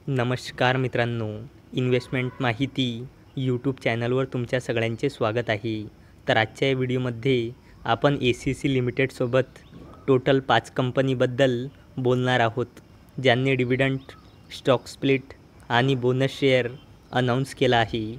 नमस्कार मित्रांनो, इन्व्हेस्टमेंट माहिती यूट्यूब चॅनलवर तुमच्या सगळ्यांचे स्वागत आहे. तर आजच्या या व्हिडिओमध्ये आपण ACC लिमिटेडसोबत टोटल 5 कंपनीबद्दल बोलणार आहोत, ज्यांनी डिव्हिडंड, स्टॉक स्प्लिट आणि बोनस शेअर अनाऊन्स केला आहे.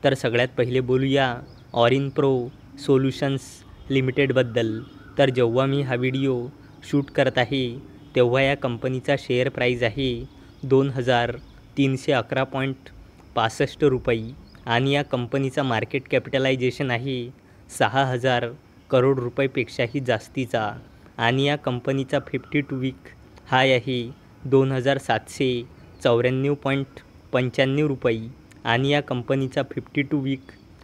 तर सगळ्यात पहिले बोलूया ऑरिनप्रो सोल्युशन्स लिमिटेडबद्दल. तर जेव्हा मी हा व्हिडिओ शूट करत आहे तेव्हा या कंपनीचा शेअर प्राईज आहे 2,311.65 रुपये आणि या कंपनीचा मार्केट कॅपिटलायझेशन आहे 6,000 करोड रुपयेपेक्षाही जास्तीचा आणि या कंपनीचा 52 वीक हाय आहे 2,794.95 रुपये आणि या कंपनीचा 52 वीक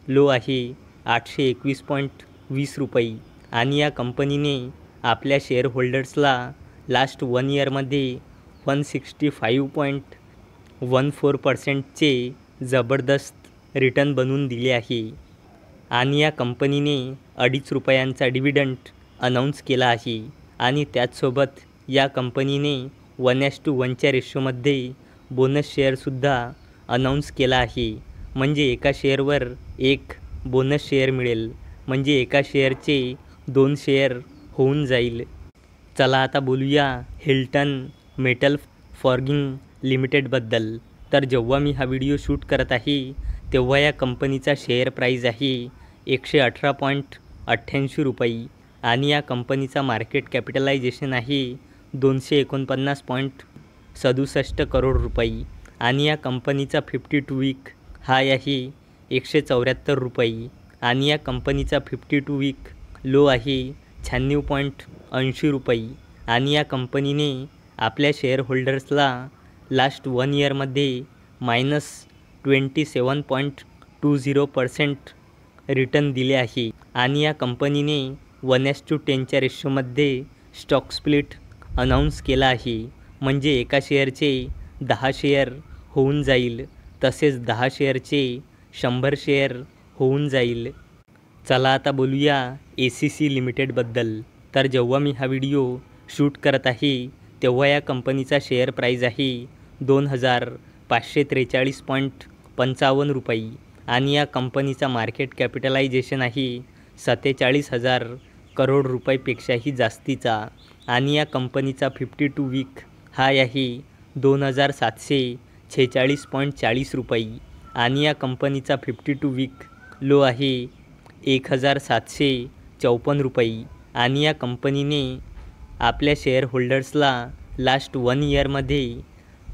लो आहे 821.20 रुपये आणि या कंपनीने आपल्या शेअर होल्डर्सला लास्ट 1 इयरमध्ये 165.14% जबरदस्त रिटर्न बनवून दिले आहे आणि या कंपनीने 2.5 रुपयांचा डिव्हिडंड अनाऊन्स केला आहे आणि त्याचसोबत या कंपनीने 1:1च्या रेशोमध्ये बोनस शेअरसुद्धा अनाऊन्स केला आहे. म्हणजे एका शेअरवर 1 बोनस शेअर मिळेल, म्हणजे एका शेअरचे 2 शेअर होऊन जाईल. चला आता बोलूया हिल्टन मेटल फॉर्गिंग लिमिटेडबद्दल. तर जेव्हा मी हा व्हिडिओ शूट करत आहे तेव्हा या कंपनीचा शेअर प्राईज आहे 118.88 रुपये आणि या कंपनीचा मार्केट कॅपिटलायझेशन आहे 249.67 करोड रुपये आणि या कंपनीचा 52 वीक हाय आहे 174 रुपये आणि या कंपनीचा 52 वीक लो आहे 96.80 रुपये आणि या कंपनीने आपल्या शेअर होल्डर्सला लास्ट 1 इयरमध्ये -27.20% रिटर्न दिले आहे आणि या कंपनीने 1:10च्या रेशोमध्ये स्टॉक स्प्लिट अनाऊन्स केला आहे. म्हणजे एका शेअरचे 10 शेअर होऊन जाईल, तसेच 10 शेअरचे 100 शेअर होऊन जाईल. चला आता बोलूया ACC लिमिटेडबद्दल. तर जेव्हा मी हा व्हिडिओ शूट करत आहे तेव्हा या कंपनीचा शेअर प्राईज आहे 2,543.55 रुपये आणि या कंपनीचा मार्केट कॅपिटलायझेशन आहे 47,000 करोड रुपयेपेक्षाही जास्तीचा आणि या कंपनीचा 52 वीक हाय आहे 2,746.40 रुपये आणि या कंपनीचा 52 वीक लो आहे 1,754 रुपये आणि या कंपनीने आपल्या शेअर होल्डर्सला लास्ट 1 इयरमध्ये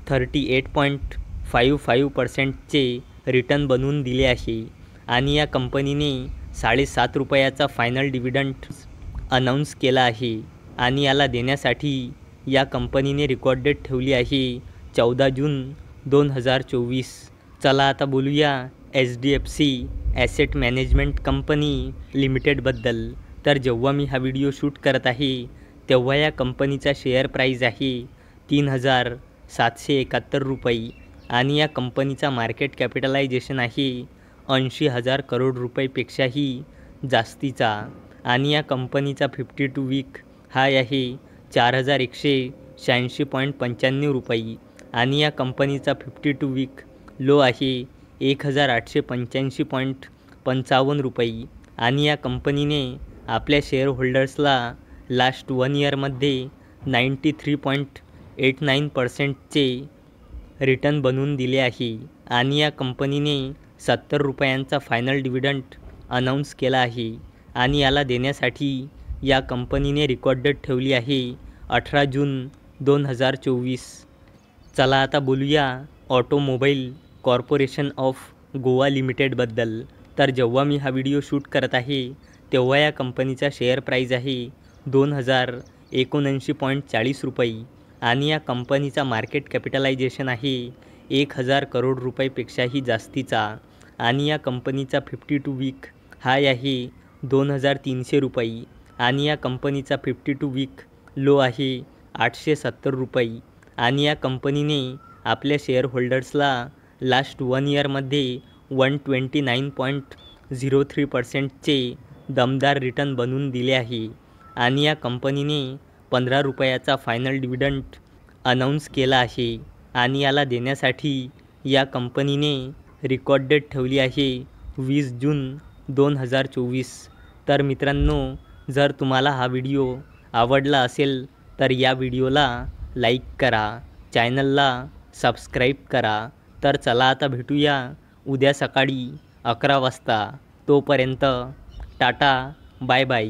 38.55%चे रिटर्न बनवून दिले आहे आणि या कंपनीने 7.5 रुपयाचा फायनल डिव्हिडंड अनाऊन्स केला आहे आणि याला देण्यासाठी या कंपनीने रेकॉर्ड डेट ठेवली आहे 14 जून 2024. चला आता बोलूया HDFC ॲसेट मॅनेजमेंट कंपनी लिमिटेडबद्दल. तर जेव्हा मी हा व्हिडिओ शूट करत आहे तेव्हा या कंपनीचा शेअर प्राईज आहे 3,771 रुपये आणि या कंपनीचा मार्केट कॅपिटलायझेशन आहे 80,000 करोड रुपयेपेक्षाही जास्तीचा आणि या कंपनीचा 52 वीक हाय आहे 4,186.95 रुपये आणि या कंपनीचा 52 वीक लो आहे 1,885.55 रुपये आणि या कंपनीने आपल्या शेअर होल्डर्सला लास्ट 1 इयरमध्ये 93.89%चे रिटर्न बनवून दिले आहे आणि या कंपनीने 70 रुपयांचा फायनल डिव्हिडंड अनाऊन्स केला आहे आणि याला देण्यासाठी या कंपनीने रेकॉर्ड डेट ठेवली आहे 18 जून 2024. चला आता बोलूया ऑटोमोबाईल कॉर्पोरेशन ऑफ गोवा लिमिटेडबद्दल. तर जेव्हा मी हा व्हिडिओ शूट करत आहे तेव्हा या कंपनीचा शेअर प्राईज आहे 2,079.40 रुपये आणि या कंपनीचा मार्केट कॅपिटलायझेशन आहे 1,000 करोड रुपयेपेक्षाही जास्तीचा आणि या कंपनीचा 52 वीक हाय आहे 2,300 रुपये आणि या कंपनीचा 52 वीक लो आहे 870 रुपये आणि या कंपनीने आपल्या शेअर होल्डर्सला लास्ट 1 इयरमध्ये 129.03%चे दमदार रिटर्न बनवून दिले आहे आणि या कंपनीने 15 रुपयाचा फायनल डिव्हिडंड अनाऊन्स केला आहे आणि याला देण्यासाठी या कंपनीने रेकॉर्ड डेट ठेवली आहे 20 जून 2024. तर मित्रांनो, जर तुम्हाला हा व्हिडिओ आवडला असेल तर या व्हिडिओला लाईक करा, चॅनलला सबस्क्राईब करा. तर चला आता भेटूया उद्या सकाळी 11 वाजता. तोपर्यंत टाटा, बाय बाय.